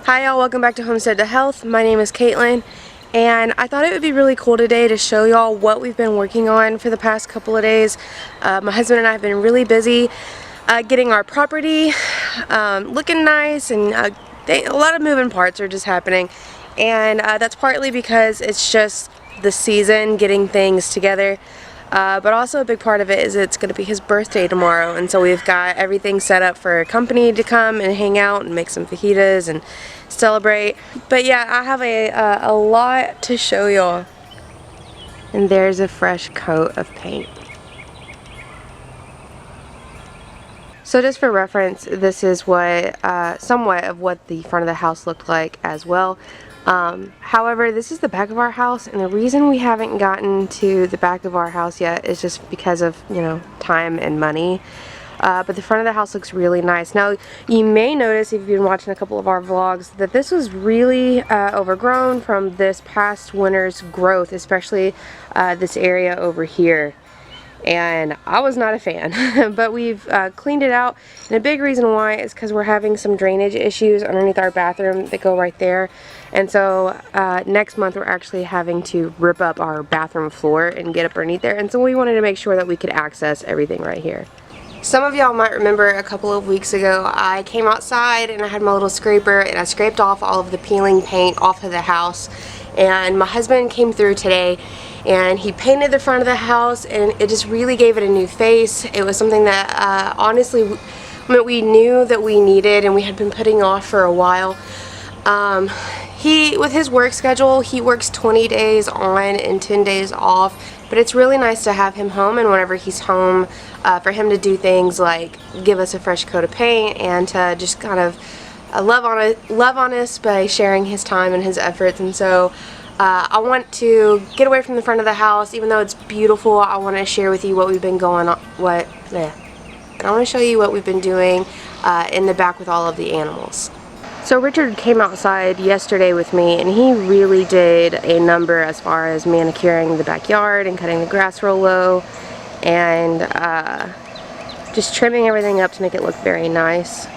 Hi y'all, welcome back to Homestead to Health. My name is Caitlin, and I thought it would be really cool today to show y'all what we've been working on for the past couple of days. My husband and I have been really busy getting our property looking nice, and a lot of moving parts are just happening, and that's partly because it's just the season, getting things together. But also a big part of it is it's going to be his birthday tomorrow, and so we've got everything set up for a company to come and hang out and make some fajitas and celebrate. But yeah, I have a lot to show y'all. And there's a fresh coat of paint. So just for reference, this is what somewhat of what the front of the house looked like as well. However, this is the back of our house, and the reason we haven't gotten to the back of our house yet is just because of, you know, time and money. But the front of the house looks really nice. Now, you may notice if you've been watching a couple of our vlogs that this was really overgrown from this past winter's growth, especially this area over here. And I was not a fan, but we've cleaned it out, and a big reason why is because we're having some drainage issues underneath our bathroom that go right there, and so next month we're actually having to rip up our bathroom floor and get up underneath there, and so we wanted to make sure that we could access everything right here. Some of y'all might remember a couple of weeks ago I came outside and I had my little scraper and I scraped off all of the peeling paint off of the house, and my husband came through today and he painted the front of the house, and it just really gave it a new face. It was something that honestly we knew that we needed and we had been putting off for a while. With his work schedule, he works 20 days on and 10 days off, but it's really nice to have him home, and whenever he's home, for him to do things like give us a fresh coat of paint and to just kind of love on us by sharing his time and his efforts. And so I want to get away from the front of the house. Even though it's beautiful, I want to share with you what we've been going on, I want to show you what we've been doing in the back with all of the animals. So Richard came outside yesterday with me, and he really did a number as far as manicuring the backyard and cutting the grass real low, and just trimming everything up to make it look very nice.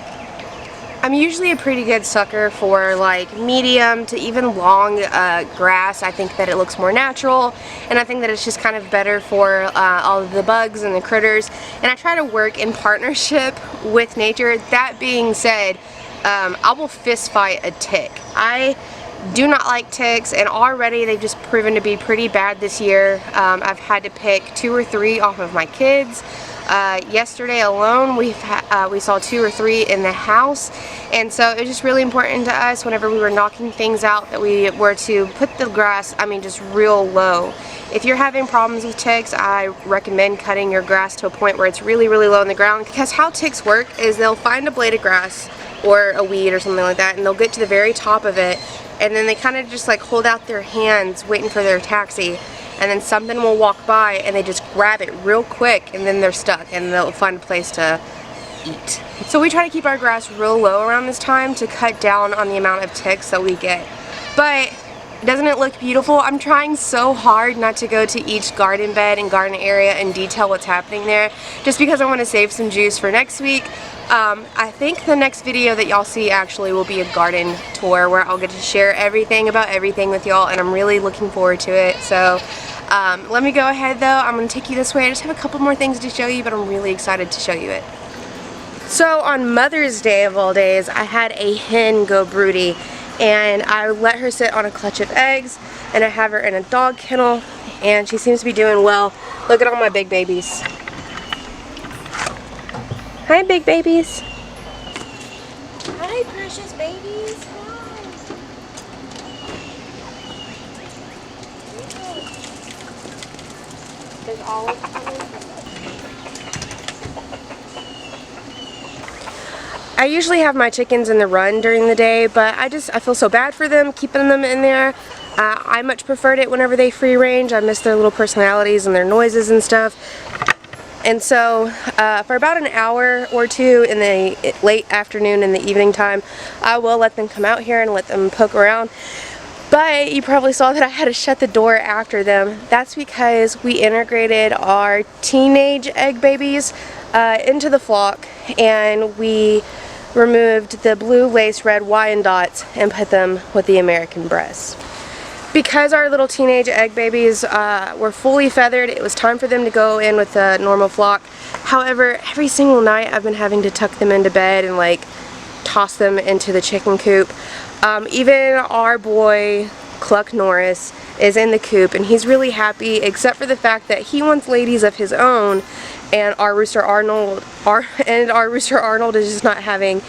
I'm usually a pretty good sucker for like medium to even long grass. I think that it looks more natural, and I think that it's just kind of better for all of the bugs and the critters, and I try to work in partnership with nature. That being said, I will fist fight a tick. I do not like ticks, and already they've just proven to be pretty bad this year. I've had to pick 2 or 3 off of my kids. Yesterday alone we saw 2 or 3 in the house, and so it was just really important to us whenever we were knocking things out that we were to put the grass, just real low. If you're having problems with ticks, I recommend cutting your grass to a point where it's really, really low in the ground, because how ticks work is they'll find a blade of grass or a weed or something like that, and they'll get to the very top of it, and then they kind of just like hold out their hands waiting for their taxi, and then something will walk by and they just grab it real quick, and then they're stuck and they'll find a place to eat. So we try to keep our grass real low around this time to cut down on the amount of ticks that we get. But doesn't it look beautiful? I'm trying so hard not to go to each garden bed and garden area and detail what's happening there, just because I want to save some juice for next week. I think the next video that y'all see actually will be a garden tour where I'll get to share everything about everything with y'all, and I'm really looking forward to it. So let me go ahead though. I'm going to take you this way. I just have a couple more things to show you, but I'm really excited to show you it. So on Mother's Day of all days, I had a hen go broody, and I let her sit on a clutch of eggs, and I have her in a dog kennel, and she seems to be doing well. Look at all my big babies. Hi, big babies. Hi, precious babies. Hi. There's always coming. I usually have my chickens in the run during the day, but I feel so bad for them, keeping them in there. I much preferred it whenever they free range. I miss their little personalities and their noises and stuff. And so for about an hour or two in the late afternoon and the evening time, I will let them come out here and let them poke around. But you probably saw that I had to shut the door after them. That's because we integrated our teenage egg babies into the flock, and we removed the blue lace red Wyandottes and put them with the American breast. Because our little teenage egg babies were fully feathered, it was time for them to go in with the normal flock. However, every single night I've been having to tuck them into bed and like toss them into the chicken coop. Even our boy Cluck Norris is in the coop and he's really happy, except for the fact that he wants ladies of his own, and our rooster Arnold is just not having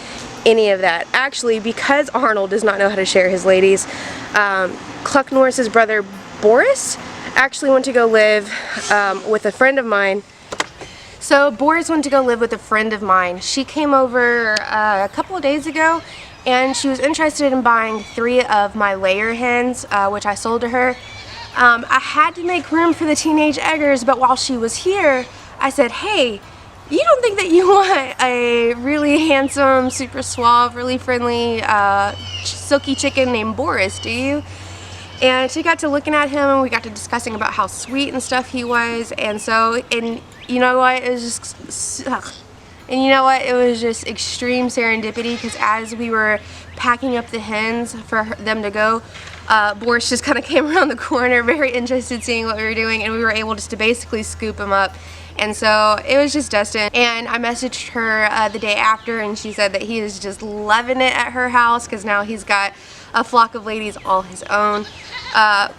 any of that. Actually, because Arnold does not know how to share his ladies, Cluck Norris's brother Boris actually went to go live with a friend of mine. So Boris went to go live with a friend of mine. She came over a couple of days ago and she was interested in buying 3 of my layer hens, which I sold to her. I had to make room for the teenage eggers, but while she was here, I said, hey, you don't think that you want a really handsome, super suave, really friendly, silky chicken named Boris, do you? And she got to looking at him and we got to discussing about how sweet and stuff he was, and so, and you know what, it was just, and you know what, it was just extreme serendipity, because as we were packing up the hens for them to go, Boris just kind of came around the corner, very interested seeing what we were doing, and we were able just to basically scoop him up. And so it was just Dustin, and I messaged her the day after and she said that he is just loving it at her house because now he's got a flock of ladies all his own.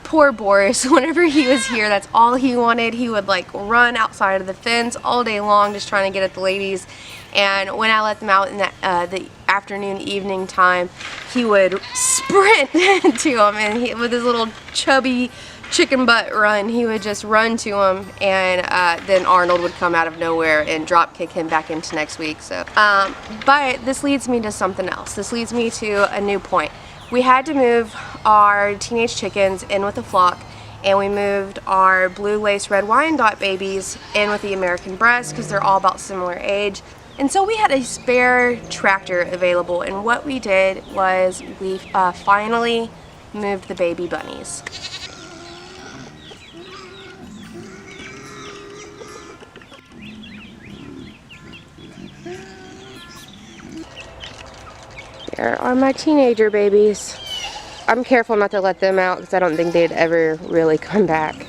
Poor Boris, whenever he was here, that's all he wanted. He would like run outside of the fence all day long just trying to get at the ladies, and when I let them out in the afternoon, evening time, he would sprint to them, and with his little chubby chicken butt run, he would just run to him, and then Arnold would come out of nowhere and drop kick him back into next week. So, but this leads me to something else. This leads me to a new point. We had to move our teenage chickens in with the flock, and we moved our blue lace red Wyandotte babies in with the American breast because they're all about similar age. And so we had a spare tractor available, and what we did was we finally moved the baby bunnies. There are my teenager babies. I'm careful not to let them out because I don't think they'd ever really come back.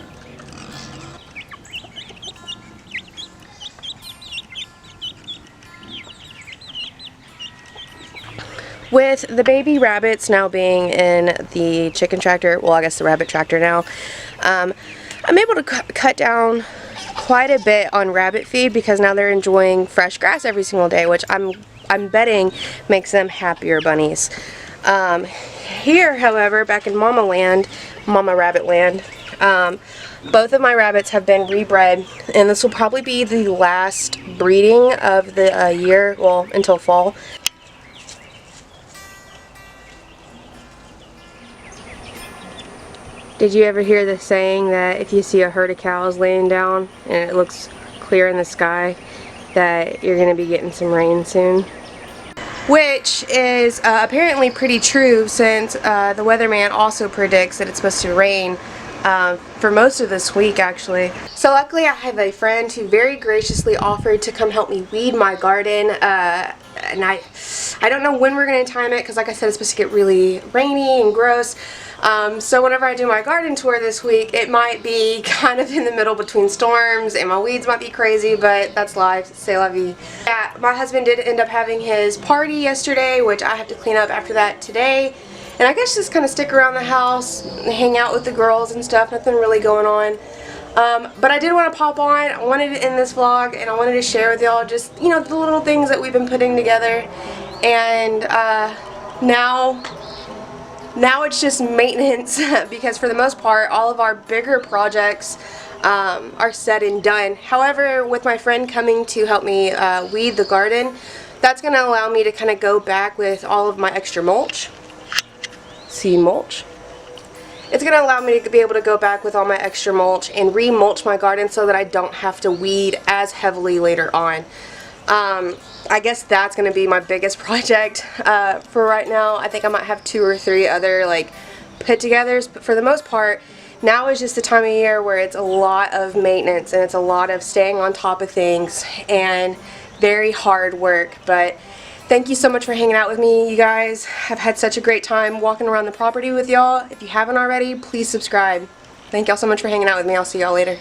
With the baby rabbits now being in the chicken tractor, well, I guess the rabbit tractor now, I'm able to cut down quite a bit on rabbit feed because now they're enjoying fresh grass every single day, which I'm betting makes them happier bunnies. Here, however, back in Mama Rabbit Land, both of my rabbits have been rebred, and this will probably be the last breeding of the year, well, until fall. Did you ever hear the saying that if you see a herd of cows laying down and it looks clear in the sky, that you're going to be getting some rain soon? Which is apparently pretty true, since the weatherman also predicts that it's supposed to rain for most of this week, actually. So luckily I have a friend who very graciously offered to come help me weed my garden, and I don't know when we're going to time it because, like I said, it's supposed to get really rainy and gross. So whenever I do my garden tour this week, it might be kind of in the middle between storms and my weeds might be crazy, but that's life. C'est la vie. Yeah, my husband did end up having his party yesterday, which I have to clean up after that today. And I guess just kind of stick around the house, hang out with the girls and stuff. Nothing really going on. But I did want to pop on. I wanted to end this vlog and I wanted to share with y'all just, you know, the little things that we've been putting together. And now it's just maintenance because for the most part all of our bigger projects are said and done. However, with my friend coming to help me weed the garden, that's going to allow me to kind of go back with all of my extra mulch. See, mulch? It's going to allow me to be able to go back with all my extra mulch and re-mulch my garden so that I don't have to weed as heavily later on. I guess that's going to be my biggest project for right now. I think I might have 2 or 3 other like put-togethers, but for the most part, now is just the time of year where it's a lot of maintenance and it's a lot of staying on top of things and very hard work. But Thank you so much for hanging out with me, you guys. I've had such a great time walking around the property with y'all. If you haven't already, please subscribe. Thank y'all so much for hanging out with me. I'll see y'all later.